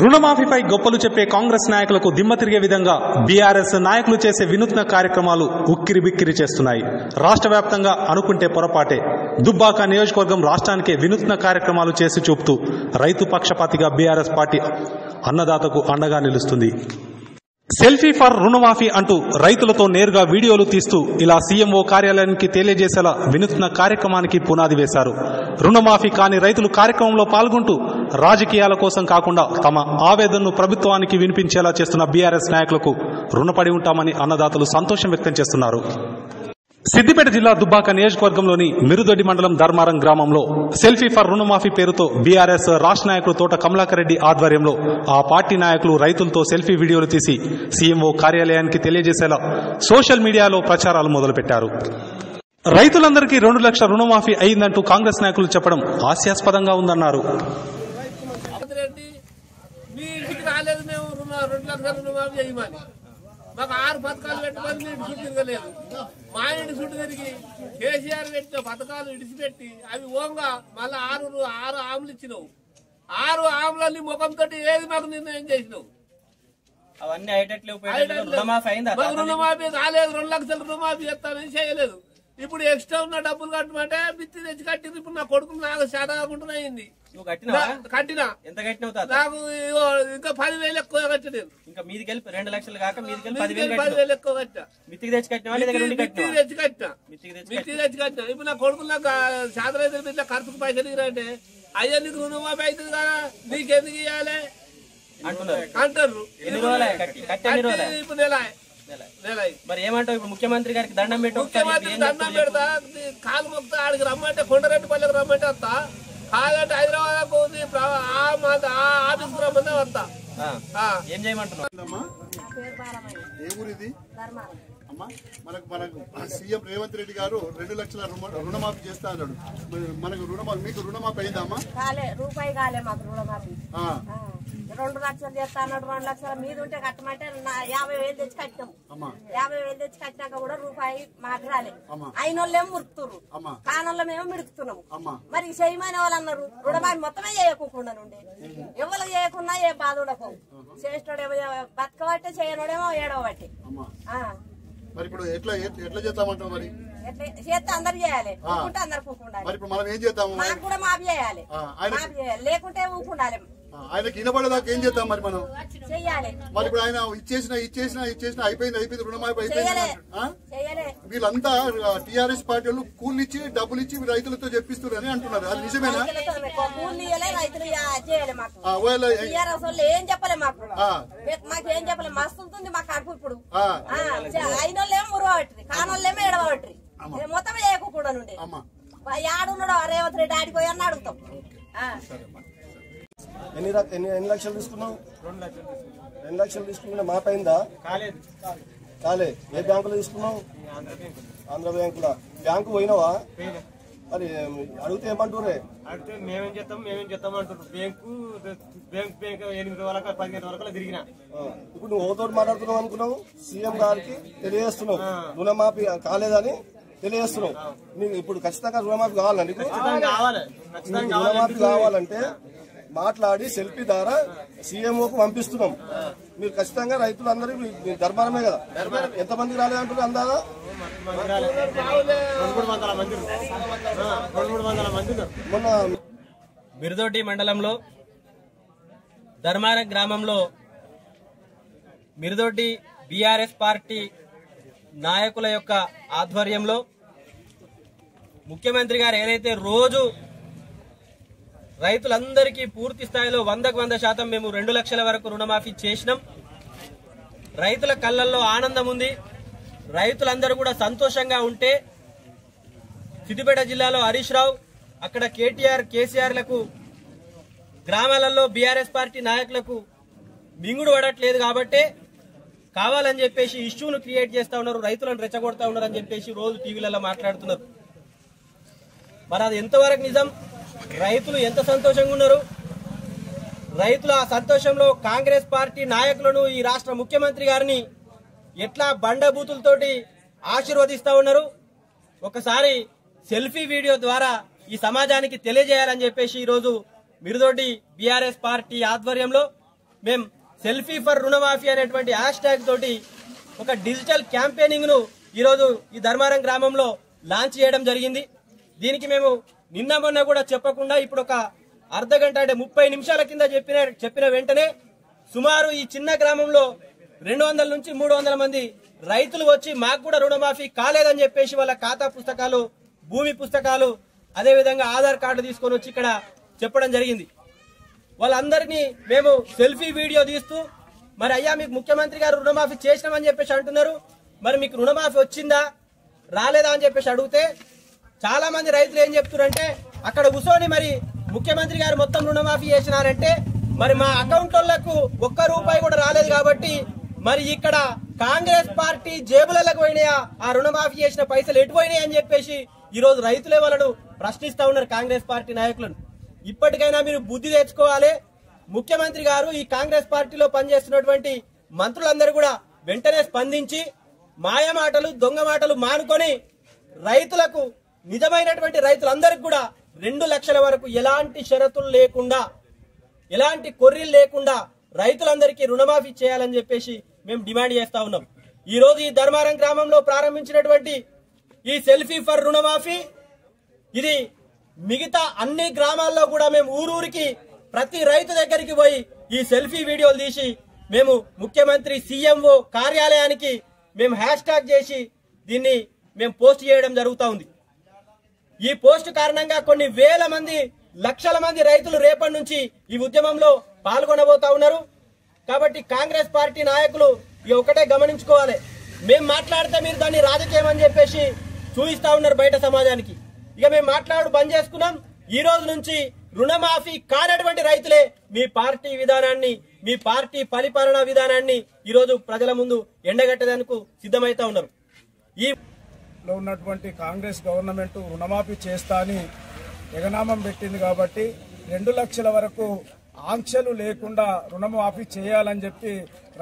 రుణమాఫీపై గొప్పలు చెప్పే కాంగ్రెస్ నాయకులకు దిమ్మ తిరిగే విధంగా బీఆర్ఎస్ నాయకులు చేసే వినూత్న కార్యక్రమాలు ఉక్కిరిబిక్కిరి చేస్తున్నాయి. రాష్ట్ర వ్యాప్తంగా అనుకుంటే పొరపాటే. దుబ్బాక నియోజకవర్గం రాష్ట్రానికే వినూత్న కార్యక్రమాలు చేసి చూపుతూ రైతు పక్షపాతిగా బీఆర్ఎస్ పార్టీ అన్నదాతకు అండగా నిలుస్తుంది. సెల్ఫీ ఫర్ రుణమాఫీ అంటూ రైతులతో నేరుగా వీడియోలు తీస్తూ ఇలా సీఎంఓ కార్యాలయానికి తెలియజేసేలా వినూత్న కార్యక్రమానికి పునాది వేశారు. రుణమాఫీ కాని రైతులు కార్యక్రమంలో పాల్గొంటూ రాజకీయాల కోసం కాకుండా తమ ఆవేదనను ప్రభుత్వానికి వినిపించేలా చేస్తున్న బీఆర్ఎస్ నాయకులకు రుణపడి ఉంటామని అన్నదాతలు సంతోషం వ్యక్తం చేస్తున్నారు. సిద్దిపేట జిల్లా దుబ్బాక నియోజకవర్గంలోని మిరుదొడ్డి మండలం ధర్మారం గ్రామంలో సెల్ఫీ ఫర్ రుణమాఫీ పేరుతో బీఆర్ఎస్ రాష్ట్ర నాయకులు తోట కమలాకర్ రెడ్డి ఆధ్వర్యంలో ఆ పార్టీ నాయకులు రైతులతో సెల్ఫీ వీడియోలు తీసి సీఎంఓ కార్యాలయానికి తెలియజేసేలా సోషల్ మీడియాలో ప్రచారాలు మొదలుపెట్టారు. రైతులందరికీ 2 లక్షల రుణమాఫీ అయిందంటూ కాంగ్రెస్ నాయకులు చెప్పడం హాస్యాస్పదంగా ఉందన్నారు. మాకు 6 పథకాలు పెట్టుకొని మీరు చుట్టూ తిరగలేదు. మా ఇంటి చుట్టూ తిరిగి కేసీఆర్ పెట్టిన పథకాలు ఇడిచిపెట్టి అవి ఓంగా మళ్ళీ 6 ఆములు ఇచ్చినావు. 6 ఆములన్నీ ముఖంతో ఏది మాకు నిర్ణయం చేసినావు? రుణమాఫీ కాలేదు. 2 లక్షల రుణమాఫీ చేస్తానని చేయలేదు. ఇప్పుడు ఎక్స్ట్రా ఉన్న డబ్బులు కట్టమంటే బిత్తి తెచ్చి కట్టింది. ఇప్పుడు నా కొడుకు నాకు శాత కాకుండా అయింది. కట్టినా ఎంత కట్టినావు? నాకు ఇంకా 10,000 ఎక్కువ కట్టలేదు. ఇంకా మీదికి వెళ్ళి 2 లక్షలు కాక మీదికి 10,000 ఎక్కువ కట్టా. మిత్తికి తెచ్చి కట్టినా మిత్తికి తెచ్చి కట్టినా. ఇప్పుడు నా కొడుకు నాకు శాత రైతులు ఇట్లా ఖర్చుకు పైసలు ఇరంటే అయ్యా నీకు రుణమాఫీ అవుతుంది కదా నీకెందుకు ఇవ్వాలి అంటారు. ఇప్పుడు నెల మరి ఏమంటావు? ఇప్పుడు ముఖ్యమంత్రి గారికి దండం పెట్టు. ముఖ్యమంత్రి దండం పెడతా, కాలు మొక్తా, ఆడికి రమ్మంటే కొండరెడ్డిపల్లికి రమ్మంటే వస్తా, కాదంటే హైదరాబాద్ పోతుంది ఆఫీస్కి రమ్మంటే వస్తా. ఏం చేయమంటున్నావు? ఏ ఊరు ఇది అమ్మా? మనకు సీఎం రేవంత్ రెడ్డి గారు 2 లక్షల రుణమాఫీ చేస్తా అన్నాడు. మనకు మీకు రుణమాఫీ అయిందమ్మా? రూపాయి కాలే మాకు రుణమాఫీ. 2 లక్షలు చేస్తా అన్నాడు. 2 లక్షల మీద ఉంటే కట్టమంటే 50,000 తెచ్చి కట్టాము. 50,000 తెచ్చి కట్టినాక కూడా రూపాయి మాకు రాలే. అయిన వాళ్ళేమో మురుకుతున్నారు, కానోళ్ళమేమో మిడుకుతున్నాము. మరి చేయమని వాళ్ళు అన్నారు రుణమాఫీ మొత్తమే చేయకుండా ఉండే. ఎవరు చేయకున్నా ఏ బాధ ఉండకు. చేసినోడేమో బతకబట్టే చేయనోడేమో ఏడవబట్టి. మరి ఇప్పుడు ఎట్లా చేద్దామంటావు? మరి చేస్తే అందరు చేయాలి, ఊకుంటే అందరు కూకుండాలి. మరి ఇప్పుడు మనం ఏం చేద్దాము? మాకు కూడా మాఫీ చేయాలి, లేకుంటే ఊకుండాలి. ఆయనకి వినపడేదాకా ఏం చేద్దాం మరి మనం? చెయ్యాలి. మరి ఇప్పుడు ఆయన ఇచ్చేసిన అయిపోయింది రుణమాఫీ అయిపోయింది. వీళ్ళంతా టీఆర్ఎస్ పార్టీ వాళ్ళు కూలి ఇచ్చి డబ్బులు ఇచ్చి రైతులతో చెప్పిస్తున్నారు అని అంటున్నారు. అది నిజమేనా? ఏం చెప్పలే మాకేం చెప్పలే. మస్తుంటుంది మాకు అడుపు. ఇప్పుడు అయిన వాళ్ళేమో మురవబట్టి కానోళ్ళేమో ఎడవబట్టి మొత్తం చేయకుండా ఉండే. ఆడున్నాడు రేవంత్ రెడ్డి ఆడిపోయి అని అడుగుతాం. ఎన్ని లక్షలు తీసుకున్నావు? 2 లక్షలు తీసుకున్నా. మాఫీ అయిందా? కాలే. ఏ బ్యాంకులో తీసుకున్నావు? ఆంధ్ర బ్యాంకులో. బ్యాంకు పోయినావా? మరి అడిగితే ఏమంటారు? అడిగితే మేమేం చేస్తాం అంటారు. బ్యాంకు 8 వరకు 15 వరకు తిరిగినా. ఇప్పుడు నువ్వు ఓతోటి మాట్లాడుతున్నావు అనుకున్నావు. సీఎం గారికి తెలియజేస్తున్నావు రుణమాఫీ కాలేదని తెలియజేస్తున్నావు. నీకు ఇప్పుడు ఖచ్చితంగా రుణమాఫీ కావాలా? నీకు రుణమాఫీ కావాలంటే మాట్లాడి సెల్ఫీ ద్వారా సీఎంఓకు పంపిస్తున్నాం. మీరు ఖచ్చితంగా రైతులందరూ ధర్మారమే కదా. ఎంతమందికి రాలేదంటారు అందాగా? మొన్న మిరుదొడ్డి మండలంలో ధర్మారం గ్రామంలో మిరుదొడ్డి బీఆర్ఎస్ పార్టీ నాయకుల యొక్క ఆధ్వర్యంలో ముఖ్యమంత్రి గారు ఏదైతే రోజు రైతులందరికీ పూర్తి స్థాయిలో 100కు 100% మేము 2 లక్షల వరకు రుణమాఫీ చేసినాం. రైతుల కళ్ళల్లో ఆనందం ఉంది. రైతులందరూ కూడా సంతోషంగా ఉంటే సిద్దిపేట జిల్లాలో హరీష్ రావు, అక్కడ కేసీఆర్లకు గ్రామాలలో బీఆర్ఎస్ పార్టీ నాయకులకు మింగుడు పడట్లేదు కాబట్టి కావాలని చెప్పేసి ఇష్యూను క్రియేట్ చేస్తా ఉన్నారు, రైతులను రెచ్చగొడతా ఉన్నారు అని చెప్పేసి రోజు టీవీలలో మాట్లాడుతున్నారు. మరి అది ఎంతవరకు నిజం? రైతులు ఎంత సంతోషంగా ఉన్నారు? రైతుల ఆ సంతోషంలో కాంగ్రెస్ పార్టీ నాయకులను ఈ రాష్ట్ర ముఖ్యమంత్రి గారిని ఎట్లా బండబూతులతోటి ఆశీర్వదిస్తా ఉన్నారు. ఒకసారి సెల్ఫీ వీడియో ద్వారా ఈ సమాజానికి తెలియజేయాలని చెప్పేసి ఈ రోజు మిరుదొడ్డి బీఆర్ఎస్ పార్టీ ఆధ్వర్యంలో మేము సెల్ఫీ ఫర్ రుణమాఫీ అనేటువంటి హ్యాష్ ట్యాగ్ తోటి ఒక డిజిటల్ క్యాంపెయినింగ్ ను ఈరోజు ఈ ధర్మారం గ్రామంలో లాంచ్ చేయడం జరిగింది. దీనికి మేము నిన్న మొన్న కూడా చెప్పకుండా ఇప్పుడు ఒక అర్ధ గంట అంటే 30 నిమిషాల కింద చెప్పిన వెంటనే సుమారు ఈ చిన్న గ్రామంలో 200 నుంచి 300 మంది రైతులు వచ్చి మాకు కూడా రుణమాఫీ కాలేదని చెప్పేసి వాళ్ళ ఖాతా పుస్తకాలు, భూమి పుస్తకాలు, అదేవిధంగా ఆధార్ కార్డు తీసుకొని వచ్చి ఇక్కడ చెప్పడం జరిగింది. వాళ్ళందరినీ మేము సెల్ఫీ వీడియో తీస్తూ మరి అయ్యా మీకు ముఖ్యమంత్రి గారు రుణమాఫీ చేసినామని చెప్పేసి అంటున్నారు, మరి మీకు రుణమాఫీ వచ్చిందా రాలేదా అని చెప్పేసి అడిగితే చాలా మంది రైతులు ఏం చెప్తున్నారంటే అక్కడ కూర్చొని మరి ముఖ్యమంత్రి గారు మొత్తం రుణమాఫీ చేసినారంటే మరి మా అకౌంట్లకు ₹1 కూడా రాలేదు కాబట్టి మరి ఇక్కడ కాంగ్రెస్ పార్టీ జేబులకు పోయినాయా, ఆ రుణమాఫీ చేసిన పైసలు ఎటు పోయినాయి అని చెప్పేసి ఈ రోజు రైతులే వాళ్ళను ప్రశ్నిస్తా ఉన్నారు కాంగ్రెస్ పార్టీ నాయకులను. ఇప్పటికైనా మీరు బుద్ధి తెచ్చుకోవాలి. ముఖ్యమంత్రి గారు ఈ కాంగ్రెస్ పార్టీలో పనిచేస్తున్నటువంటి మంత్రులందరూ కూడా వెంటనే స్పందించి మాయ మాటలు, దొంగ మాటలు మానుకొని రైతులకు, నిజమైనటువంటి రైతులందరికీ కూడా 2 లక్షల వరకు ఎలాంటి షరతులు లేకుండా, ఎలాంటి కొర్రీలు లేకుండా రైతులందరికీ రుణమాఫీ చేయాలని చెప్పేసి మేము డిమాండ్ చేస్తా ఉన్నాం. ఈ రోజు ఈ ధర్మారం గ్రామంలో ప్రారంభించినటువంటి ఈ సెల్ఫీ ఫర్ రుణమాఫీ ఇది మిగతా అన్ని గ్రామాల్లో కూడా మేము ఊరూరికి ప్రతి రైతు దగ్గరికి పోయి ఈ సెల్ఫీ వీడియోలు తీసి మేము ముఖ్యమంత్రి సీఎంఓ కార్యాలయానికి మేము హ్యాష్ ట్యాగ్ చేసి దీన్ని మేము పోస్ట్ చేయడం జరుగుతూ ఉంది. ఈ పోస్ట్ కారణంగా కొన్ని వేల మంది, లక్షల మంది రైతులు రేపటి నుంచి ఈ ఉద్యమంలో పాల్గొనబోతా ఉన్నారు. కాబట్టి కాంగ్రెస్ పార్టీ నాయకులు ఒకటే గమనించుకోవాలి, మేము మాట్లాడితే మీరు దాన్ని రాజకీయం అని చెప్పేసి చూపిస్తా ఉన్నారు బయట సమాజానికి. ఇక మేము మాట్లాడు బంద్ చేసుకున్నాం. ఈ రోజు నుంచి రుణమాఫీ కానటువంటి రైతులే మీ పార్టీ విధానాన్ని, మీ పార్టీ పరిపాలనా విధానాన్ని ఈ రోజు ప్రజల ముందు ఎండగట్టేందుకు సిద్ధమైతా ఉన్నారు. ఈ ఉన్నటువంటి కాంగ్రెస్ గవర్నమెంట్ రుణమాఫీ చేస్తా అని ఎగనామం పెట్టింది కాబట్టి 2 లక్షల వరకు ఆంక్షలు లేకుండా రుణమాఫీ చేయాలని చెప్పి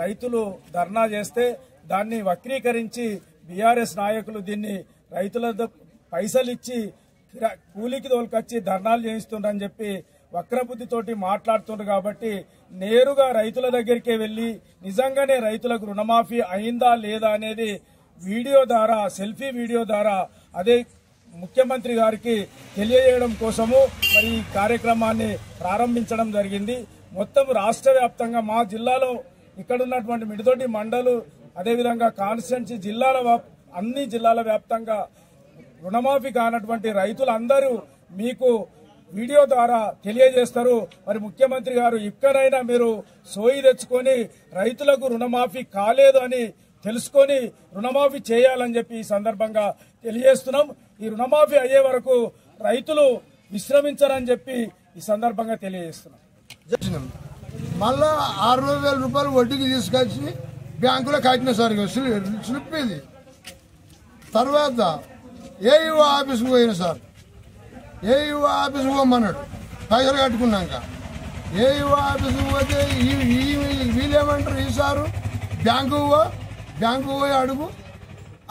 రైతులు ధర్నా చేస్తే దాన్ని వక్రీకరించి బీఆర్ఎస్ నాయకులు దీన్ని రైతుల పైసలు ఇచ్చి కూలికి తోలుకొచ్చి ధర్నాలు చేయిస్తుండ్రని చెప్పి వక్రబుద్ధితోటి మాట్లాడుతుండ్రు. కాబట్టి నేరుగా రైతుల దగ్గరికే వెళ్లి నిజంగానే రైతులకు రుణమాఫీ అయిందా లేదా అనేది వీడియో ద్వారా, సెల్ఫీ వీడియో ద్వారా అదే ముఖ్యమంత్రి గారికి తెలియజేయడం కోసము మరి ఈ కార్యక్రమాన్ని ప్రారంభించడం జరిగింది. మొత్తం రాష్ట్ర వ్యాప్తంగా మా జిల్లాలో ఇక్కడ ఉన్నటువంటి మిడితోటి మండలు, అదేవిధంగా కాన్స్టిట్యున్సీ జిల్లాల అన్ని జిల్లాల వ్యాప్తంగా రుణమాఫీ కానటువంటి రైతులందరూ మీకు వీడియో ద్వారా తెలియజేస్తారు. మరి ముఖ్యమంత్రి గారు ఇక్కడైనా మీరు సోయి తెచ్చుకొని రైతులకు రుణమాఫీ కాలేదు అని తెలుసుకొని రుణమాఫీ చేయాలని చెప్పి ఈ సందర్భంగా తెలియజేస్తున్నాం. ఈ రుణమాఫీ అయ్యే వరకు రైతులు విశ్రమించరని చెప్పి ఈ సందర్భంగా తెలియజేస్తున్నాం. మళ్ళా 60,000 రూపాయలు వడ్డీకి తీసుకొచ్చి బ్యాంకులో కట్టిన సార్ స్లిప్ ఇది. తర్వాత ఏఈఓ ఆఫీస్కి పోయిన సార్, ఏఈఓ ఆఫీస్కి పోమన్నాడు పైసలు కట్టుకున్నాక. ఏఈఓ ఆఫీస్కి పోతే వీళ్ళేమంటారు, ఈ సారు బ్యాంకు పోయి అడుగు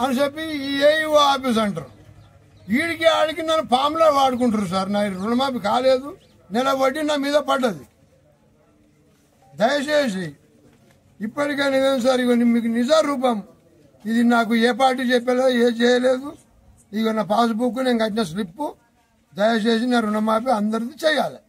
అని చెప్పి ఈ ఏఈఓ ఆఫీస్ అంటారు. వీడికి ఆడికి నన్ను పాములా వాడుకుంటారు సార్. నా రుణమాఫీ కాలేదు, నెల వడ్డీ నా మీద పడ్డది. దయచేసి ఇప్పటికైనా ఏం సార్, ఇక మీకు నిజ రూపం ఇది నాకు ఏ పార్టీ చెప్పలేదు, ఏ చేయలేదు. ఇక నా పాస్బుక్, నేను కట్టిన స్లిప్పు, దయచేసి నా రుణమాఫీ అందరిది చేయాలి.